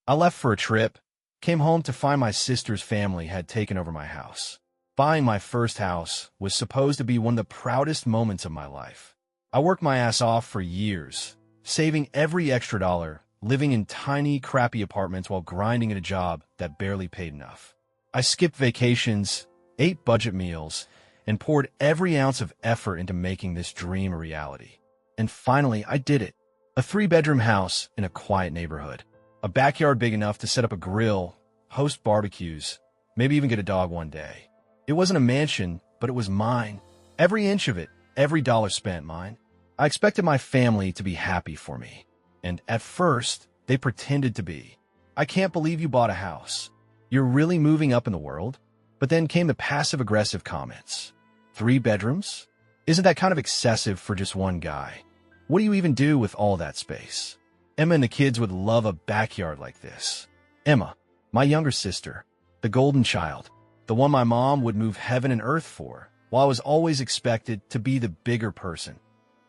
I left for a trip, came home to find my sister's family had taken over my house. Buying my first house was supposed to be one of the proudest moments of my life. I worked my ass off for years, saving every extra dollar, living in tiny, crappy apartments while grinding at a job that barely paid enough. I skipped vacations, ate budget meals, and poured every ounce of effort into making this dream a reality. And finally, I did it. A 3-bedroom house in a quiet neighborhood. A backyard big enough to set up a grill, host barbecues, maybe even get a dog one day. It wasn't a mansion, but it was mine. Every inch of it, every dollar spent, mine. I expected my family to be happy for me. And at first, they pretended to be. I can't believe you bought a house. You're really moving up in the world? But then came the passive-aggressive comments. 3 bedrooms? Isn't that kind of excessive for just one guy? What do you even do with all that space? Emma and the kids would love a backyard like this. Emma, my younger sister, the golden child, the one my mom would move heaven and earth for, while I was always expected to be the bigger person.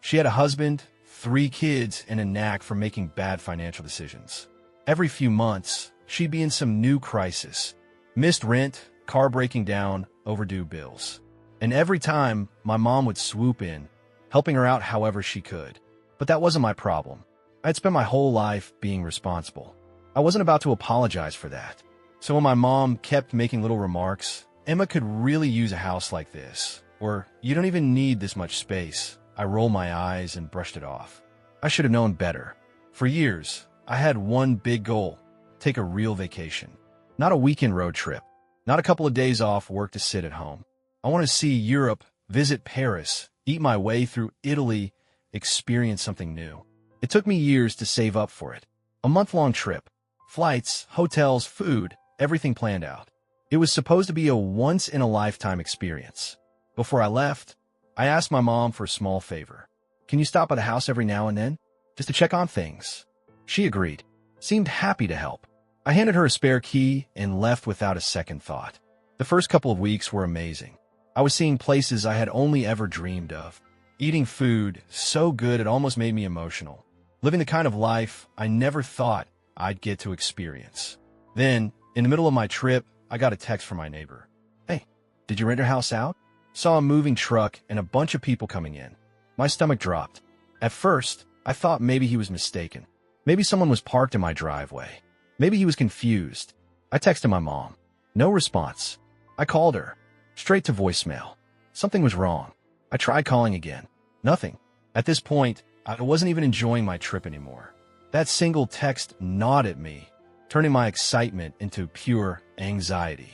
She had a husband, 3 kids, and a knack for making bad financial decisions. Every few months, she'd be in some new crisis. Missed rent, car breaking down, overdue bills. And every time, my mom would swoop in, helping her out however she could. But that wasn't my problem. I'd spent my whole life being responsible. I wasn't about to apologize for that. So when my mom kept making little remarks, Emma could really use a house like this, or you don't even need this much space, I rolled my eyes and brushed it off. I should have known better. For years, I had one big goal: take a real vacation. Not a weekend road trip, not a couple of days off work to sit at home. I want to see Europe, visit Paris, eat my way through Italy, experience something new. It took me years to save up for it. A month-long trip. Flights, hotels, food, everything planned out. It was supposed to be a once-in-a-lifetime experience. Before I left, I asked my mom for a small favor. Can you stop by the house every now and then? Just to check on things. She agreed. Seemed happy to help. I handed her a spare key and left without a second thought. The first couple of weeks were amazing. I was seeing places I had only ever dreamed of. Eating food so good it almost made me emotional. Living the kind of life I never thought I'd get to experience. Then, in the middle of my trip, I got a text from my neighbor. Hey, did you rent your house out? Saw a moving truck and a bunch of people coming in. My stomach dropped. At first, I thought maybe he was mistaken. Maybe someone was parked in my driveway. Maybe he was confused. I texted my mom. No response. I called her. Straight to voicemail. Something was wrong. I tried calling again. Nothing. At this point, I wasn't even enjoying my trip anymore. That single text gnawed at me, turning my excitement into pure anxiety.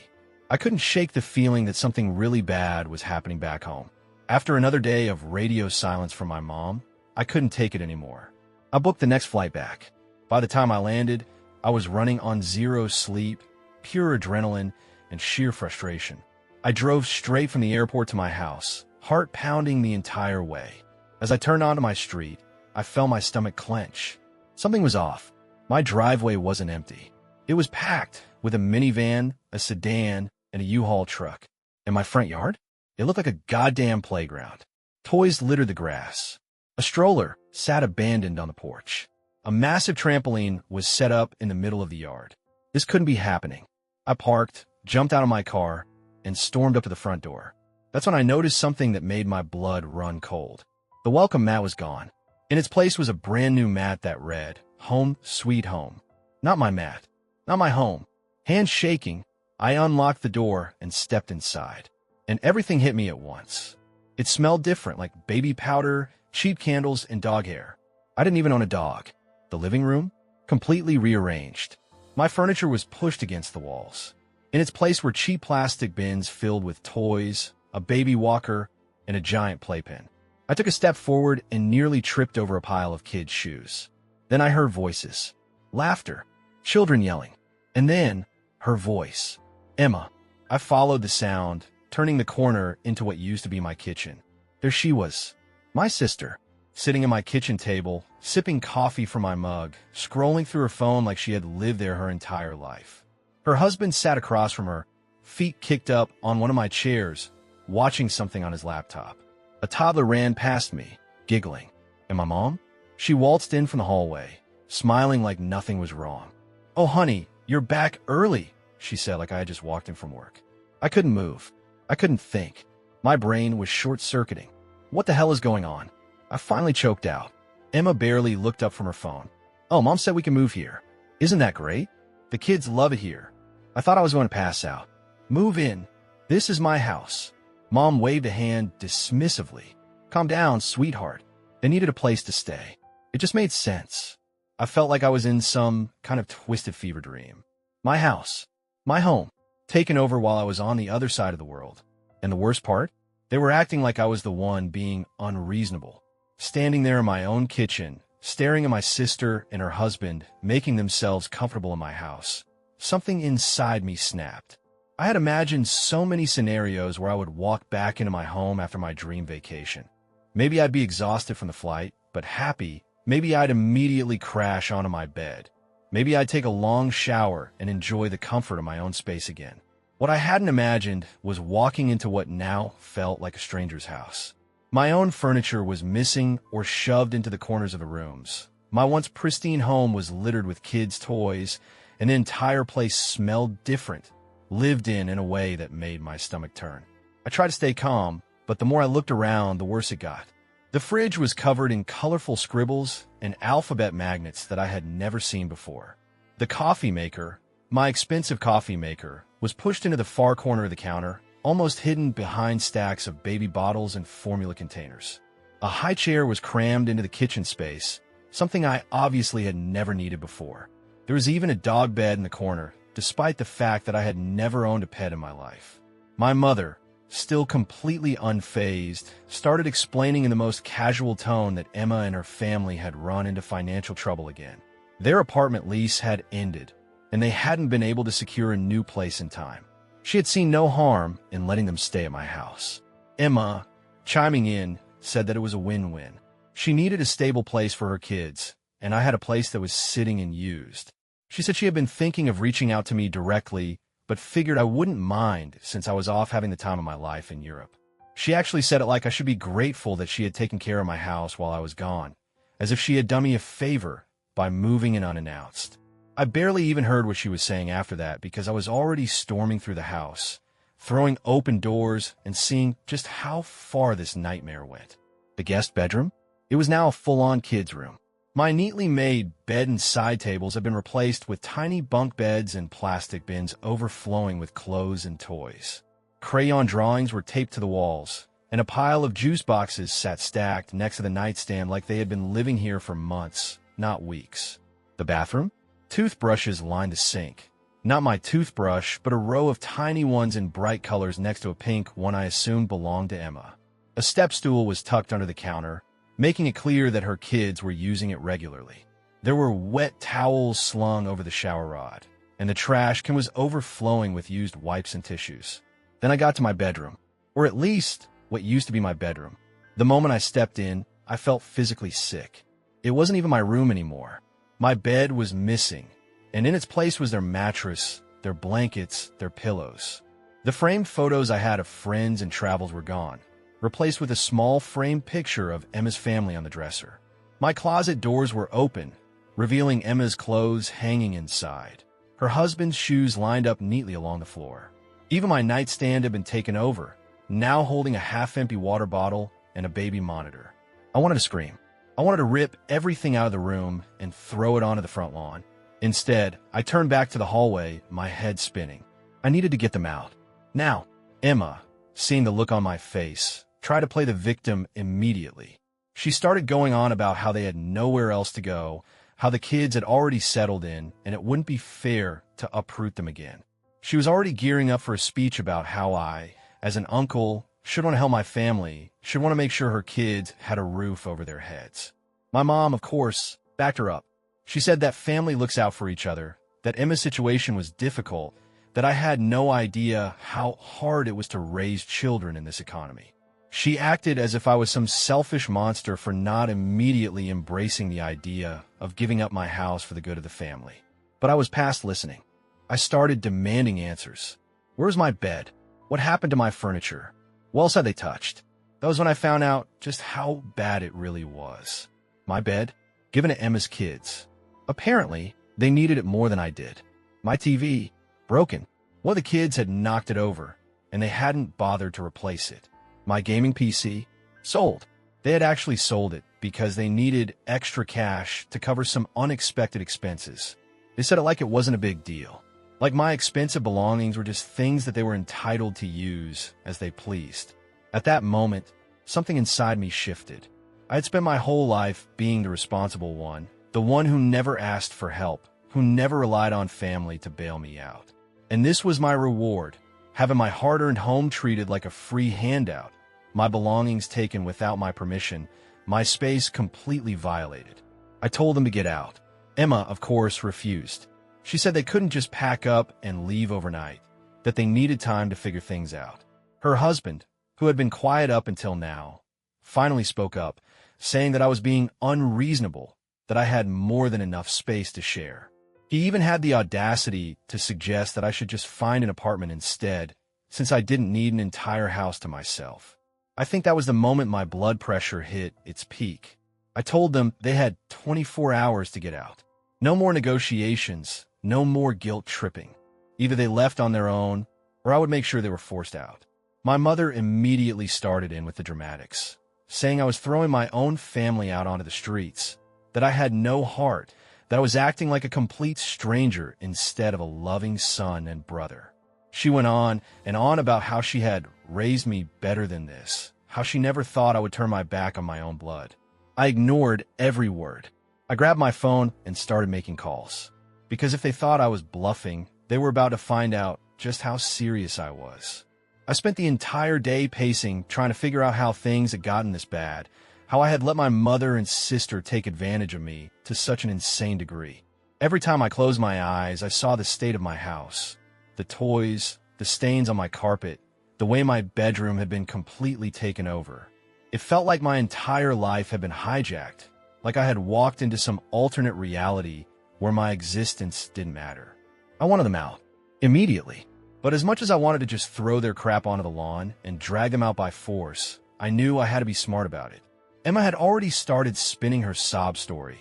I couldn't shake the feeling that something really bad was happening back home. After another day of radio silence from my mom, I couldn't take it anymore. I booked the next flight back. By the time I landed, I was running on 0 sleep, pure adrenaline, and sheer frustration. I drove straight from the airport to my house, heart pounding the entire way. As I turned onto my street, I felt my stomach clench. Something was off. My driveway wasn't empty. It was packed with a minivan, a sedan, and a U-Haul truck. In my front yard, it looked like a goddamn playground. Toys littered the grass. A stroller sat abandoned on the porch. A massive trampoline was set up in the middle of the yard. This couldn't be happening. I parked, jumped out of my car, and stormed up to the front door. That's when I noticed something that made my blood run cold. The welcome mat was gone. In its place was a brand new mat that read, "Home Sweet Home." Not my mat. Not my home. Hands shaking, I unlocked the door and stepped inside. And everything hit me at once. It smelled different, like baby powder, cheap candles, and dog hair. I didn't even own a dog. The living room? Completely rearranged. My furniture was pushed against the walls. In its place were cheap plastic bins filled with toys, a baby walker, and a giant playpen. I took a step forward and nearly tripped over a pile of kids' shoes. Then I heard voices. Laughter. Children yelling. And then, her voice. Emma. I followed the sound, turning the corner into what used to be my kitchen. There she was. My sister. Sitting at my kitchen table, sipping coffee from my mug, scrolling through her phone like she had lived there her entire life. Her husband sat across from her, feet kicked up on one of my chairs, watching something on his laptop. A toddler ran past me, giggling. And my mom? She waltzed in from the hallway, smiling like nothing was wrong. "Oh, honey, you're back early," she said like I had just walked in from work. I couldn't move. I couldn't think. My brain was short-circuiting. What the hell is going on? I finally choked out. Emma barely looked up from her phone. "Oh, Mom said we can move here. Isn't that great? The kids love it here." I thought I was going to pass out. "Move in. This is my house." Mom waved a hand dismissively. "Calm down, sweetheart. They needed a place to stay." It just made sense. I felt like I was in some kind of twisted fever dream. My house, my home, taken over while I was on the other side of the world. And the worst part? They were acting like I was the one being unreasonable. Standing there in my own kitchen, staring at my sister and her husband, making themselves comfortable in my house. Something inside me snapped. I had imagined so many scenarios where I would walk back into my home after my dream vacation. Maybe I'd be exhausted from the flight, but happy. Maybe I'd immediately crash onto my bed. Maybe I'd take a long shower and enjoy the comfort of my own space again. What I hadn't imagined was walking into what now felt like a stranger's house. My own furniture was missing or shoved into the corners of the rooms. My once pristine home was littered with kids' toys, and the entire place smelled different, lived in a way that made my stomach turn. I tried to stay calm, but the more I looked around, the worse it got. The fridge was covered in colorful scribbles and alphabet magnets that I had never seen before. The coffee maker, my expensive coffee maker, was pushed into the far corner of the counter, almost hidden behind stacks of baby bottles and formula containers. A high chair was crammed into the kitchen space, something I obviously had never needed before. There was even a dog bed in the corner, despite the fact that I had never owned a pet in my life. My mother, still completely unfazed, started explaining in the most casual tone that Emma and her family had run into financial trouble again. Their apartment lease had ended, and they hadn't been able to secure a new place in time. She had seen no harm in letting them stay at my house. Emma, chiming in, said that it was a win-win. She needed a stable place for her kids, and I had a place that was sitting and used. She said she had been thinking of reaching out to me directly, but figured I wouldn't mind since I was off having the time of my life in Europe. She actually said it like I should be grateful that she had taken care of my house while I was gone, as if she had done me a favor by moving in unannounced. I barely even heard what she was saying after that because I was already storming through the house, throwing open doors and seeing just how far this nightmare went. The guest bedroom? It was now a full-on kids' room. My neatly made bed and side tables had been replaced with tiny bunk beds and plastic bins overflowing with clothes and toys. Crayon drawings were taped to the walls, and a pile of juice boxes sat stacked next to the nightstand like they had been living here for months, not weeks. The bathroom? Toothbrushes lined the sink. Not my toothbrush, but a row of tiny ones in bright colors next to a pink one I assumed belonged to Emma. A step stool was tucked under the counter, making it clear that her kids were using it regularly. There were wet towels slung over the shower rod, and the trash can was overflowing with used wipes and tissues. Then I got to my bedroom, or at least what used to be my bedroom. The moment I stepped in, I felt physically sick. It wasn't even my room anymore. My bed was missing, and in its place was their mattress, their blankets, their pillows. The framed photos I had of friends and travels were gone, replaced with a small framed picture of Emma's family on the dresser. My closet doors were open, revealing Emma's clothes hanging inside. Her husband's shoes lined up neatly along the floor. Even my nightstand had been taken over, now holding a half-empty water bottle and a baby monitor. I wanted to scream. I wanted to rip everything out of the room and throw it onto the front lawn. Instead, I turned back to the hallway, my head spinning. I needed to get them out. Now, Emma, seeing the look on my face, tried to play the victim immediately. She started going on about how they had nowhere else to go, how the kids had already settled in, and it wouldn't be fair to uproot them again. She was already gearing up for a speech about how I, as an uncle, should want to help my family, should want to make sure her kids had a roof over their heads. My mom, of course, backed her up. She said that family looks out for each other, that Emma's situation was difficult, that I had no idea how hard it was to raise children in this economy. She acted as if I was some selfish monster for not immediately embracing the idea of giving up my house for the good of the family. But I was past listening. I started demanding answers. Where's my bed? What happened to my furniture? What else had they touched? That was when I found out just how bad it really was. My bed, given to Emma's kids. Apparently, They needed it more than I did. My TV, broken. One of the kids had knocked it over, and they hadn't bothered to replace it. My gaming PC, sold. They had actually sold it because they needed extra cash to cover some unexpected expenses. They said it like it wasn't a big deal. Like my expensive belongings were just things that they were entitled to use as they pleased. At that moment, something inside me shifted. I had spent my whole life being the responsible one, the one who never asked for help, who never relied on family to bail me out. And this was my reward, having my hard-earned home treated like a free handout, my belongings taken without my permission, my space completely violated. I told them to get out. Emma, of course, refused. She said they couldn't just pack up and leave overnight, that they needed time to figure things out. Her husband, who had been quiet up until now, finally spoke up, saying that I was being unreasonable, that I had more than enough space to share. He even had the audacity to suggest that I should just find an apartment instead, since I didn't need an entire house to myself. I think that was the moment my blood pressure hit its peak. I told them they had 24 hours to get out. No more negotiations, no more guilt tripping. Either they left on their own, or I would make sure they were forced out. My mother immediately started in with the dramatics, saying I was throwing my own family out onto the streets, that I had no heart, that I was acting like a complete stranger instead of a loving son and brother. She went on and on about how she had raised me better than this, how she never thought I would turn my back on my own blood. I ignored every word. I grabbed my phone and started making calls, because if they thought I was bluffing, they were about to find out just how serious I was. I spent the entire day pacing, trying to figure out how things had gotten this bad, how I had let my mother and sister take advantage of me to such an insane degree. Every time I closed my eyes, I saw the state of my house, the toys, the stains on my carpet, the way my bedroom had been completely taken over. It felt like my entire life had been hijacked, like I had walked into some alternate reality where my existence didn't matter. I wanted them out, immediately. But as much as I wanted to just throw their crap onto the lawn and drag them out by force, I knew I had to be smart about it. Emma had already started spinning her sob story,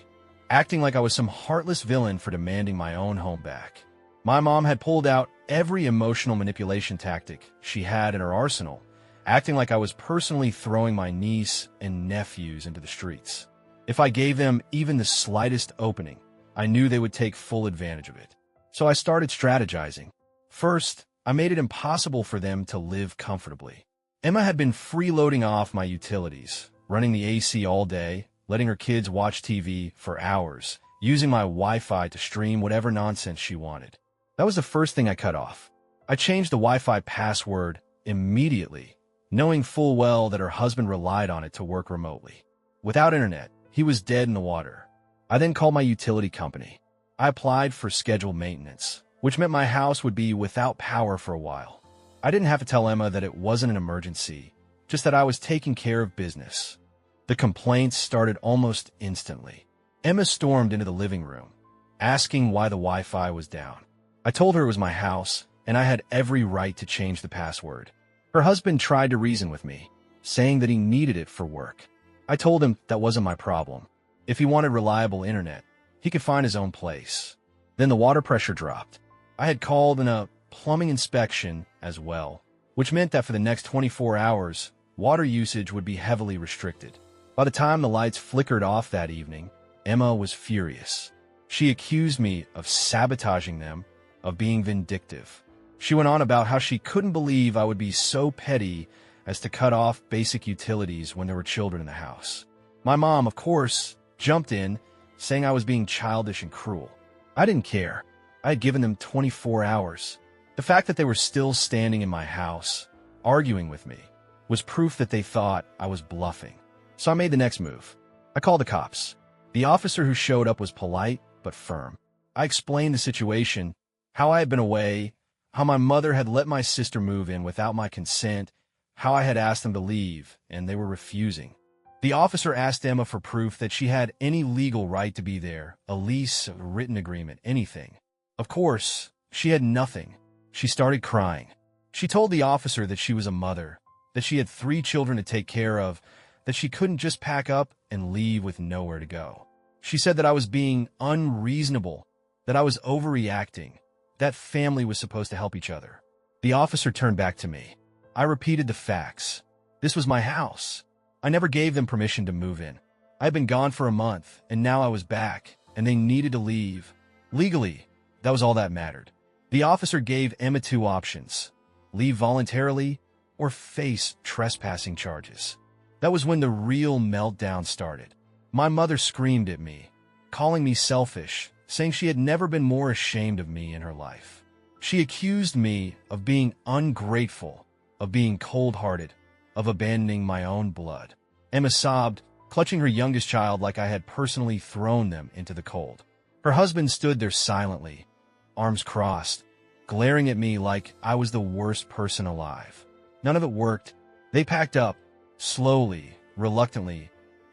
acting like I was some heartless villain for demanding my own home back. My mom had pulled out every emotional manipulation tactic she had in her arsenal, acting like I was personally throwing my niece and nephews into the streets. If I gave them even the slightest opening, I knew they would take full advantage of it. So I started strategizing. First, I made it impossible for them to live comfortably. Emma had been freeloading off my utilities, running the AC all day, letting her kids watch TV for hours, using my Wi-Fi to stream whatever nonsense she wanted. That was the first thing I cut off. I changed the Wi-Fi password immediately, knowing full well that her husband relied on it to work remotely. Without internet, he was dead in the water. I then called my utility company. I applied for scheduled maintenance, which meant my house would be without power for a while. I didn't have to tell Emma that it wasn't an emergency, just that I was taking care of business. The complaints started almost instantly. Emma stormed into the living room, asking why the Wi-Fi was down. I told her it was my house, and I had every right to change the password. Her husband tried to reason with me, saying that he needed it for work. I told him that wasn't my problem. If he wanted reliable internet, he could find his own place. Then the water pressure dropped. I had called in a plumbing inspection as well, which meant that for the next 24 hours, water usage would be heavily restricted. By the time the lights flickered off that evening, Emma was furious. She accused me of sabotaging them, of being vindictive. She went on about how she couldn't believe I would be so petty as to cut off basic utilities when there were children in the house. My mom, of course, jumped in, saying I was being childish and cruel. I didn't care. I had given them 24 hours. The fact that they were still standing in my house, arguing with me, was proof that they thought I was bluffing. So I made the next move. I called the cops. The officer who showed up was polite but firm. I explained the situation, how I had been away, how my mother had let my sister move in without my consent, how I had asked them to leave, and they were refusing. The officer asked Emma for proof that she had any legal right to be there, a lease, a written agreement, anything. Of course, she had nothing. She started crying. She told the officer that she was a mother, that she had 3 children to take care of, that she couldn't just pack up and leave with nowhere to go. She said that I was being unreasonable, that I was overreacting, that family was supposed to help each other. The officer turned back to me. I repeated the facts. This was my house. I never gave them permission to move in. I had been gone for a month, and now I was back, and they needed to leave. Legally, that was all that mattered. The officer gave Emma two options: leave voluntarily or face trespassing charges. That was when the real meltdown started. My mother screamed at me, calling me selfish, saying she had never been more ashamed of me in her life. She accused me of being ungrateful, of being cold-hearted, of abandoning my own blood. Emma sobbed, clutching her youngest child like I had personally thrown them into the cold. Her husband stood there silently, arms crossed, glaring at me like I was the worst person alive. None of it worked. They packed up, slowly, reluctantly,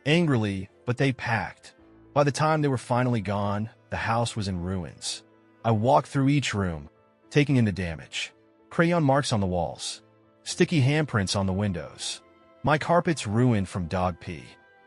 angrily, but they packed. By the time they were finally gone, the house was in ruins. I walked through each room, taking in the damage. Crayon marks on the walls, sticky handprints on the windows. My carpets ruined from dog pee.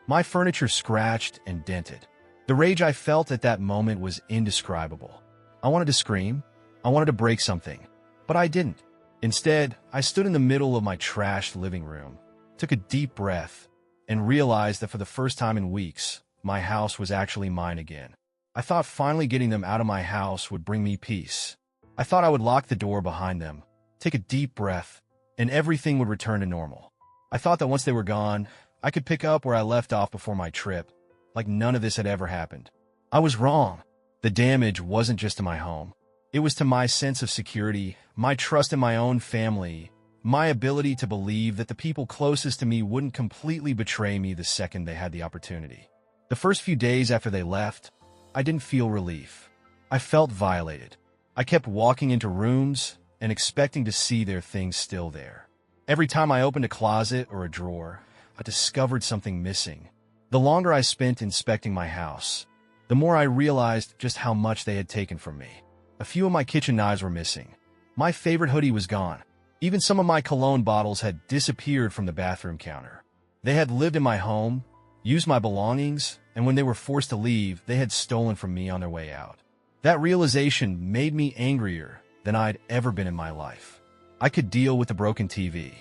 My furniture scratched and dented. The rage I felt at that moment was indescribable. I wanted to scream. I wanted to break something, but I didn't. Instead, I stood in the middle of my trashed living room, took a deep breath, and realized that for the first time in weeks, my house was actually mine again. I thought finally getting them out of my house would bring me peace. I thought I would lock the door behind them, take a deep breath, and everything would return to normal. I thought that once they were gone, I could pick up where I left off before my trip, like none of this had ever happened. I was wrong. The damage wasn't just to my home. It was to my sense of security, my trust in my own family, my ability to believe that the people closest to me wouldn't completely betray me the second they had the opportunity. The first few days after they left, I didn't feel relief. I felt violated. I kept walking into rooms and expecting to see their things still there. Every time I opened a closet or a drawer, I discovered something missing. The longer I spent inspecting my house, the more I realized just how much they had taken from me. A few of my kitchen knives were missing. My favorite hoodie was gone. Even some of my cologne bottles had disappeared from the bathroom counter. They had lived in my home, used my belongings, and when they were forced to leave, they had stolen from me on their way out. That realization made me angrier than I'd ever been in my life. I could deal with a broken TV.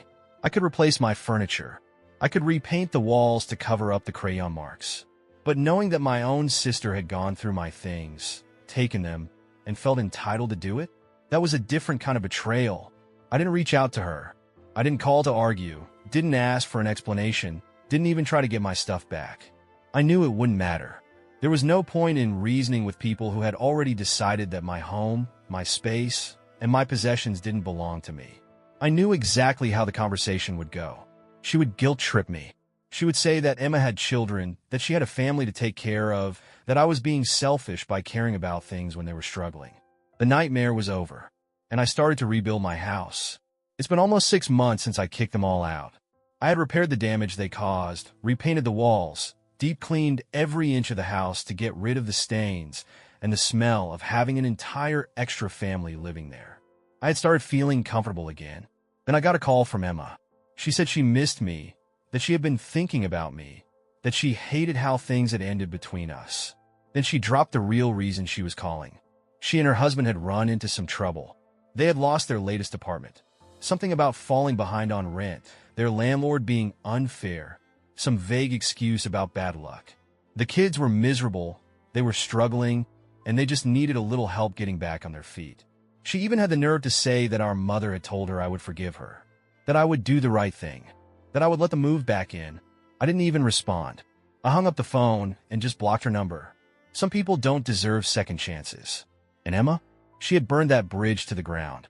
I could replace my furniture. I could repaint the walls to cover up the crayon marks. But knowing that my own sister had gone through my things, taken them, and felt entitled to do it, that was a different kind of betrayal. I didn't reach out to her. I didn't call to argue, didn't ask for an explanation, didn't even try to get my stuff back. I knew it wouldn't matter. There was no point in reasoning with people who had already decided that my home, my space, and my possessions didn't belong to me. I knew exactly how the conversation would go. She would guilt-trip me. She would say that Emma had children, that she had a family to take care of, that I was being selfish by caring about things when they were struggling. The nightmare was over, and I started to rebuild my house. It's been almost 6 months since I kicked them all out. I had repaired the damage they caused, repainted the walls, deep-cleaned every inch of the house to get rid of the stains and the smell of having an entire extra family living there. I had started feeling comfortable again. Then I got a call from Emma. She said she missed me, that she had been thinking about me, that she hated how things had ended between us. Then she dropped the real reason she was calling. She and her husband had run into some trouble. They had lost their latest apartment. Something about falling behind on rent, their landlord being unfair, some vague excuse about bad luck. The kids were miserable, they were struggling, and they just needed a little help getting back on their feet. She even had the nerve to say that our mother had told her I would forgive her, that I would do the right thing, that I would let them move back in. I didn't even respond. I hung up the phone and just blocked her number. Some people don't deserve second chances. And Emma? She had burned that bridge to the ground.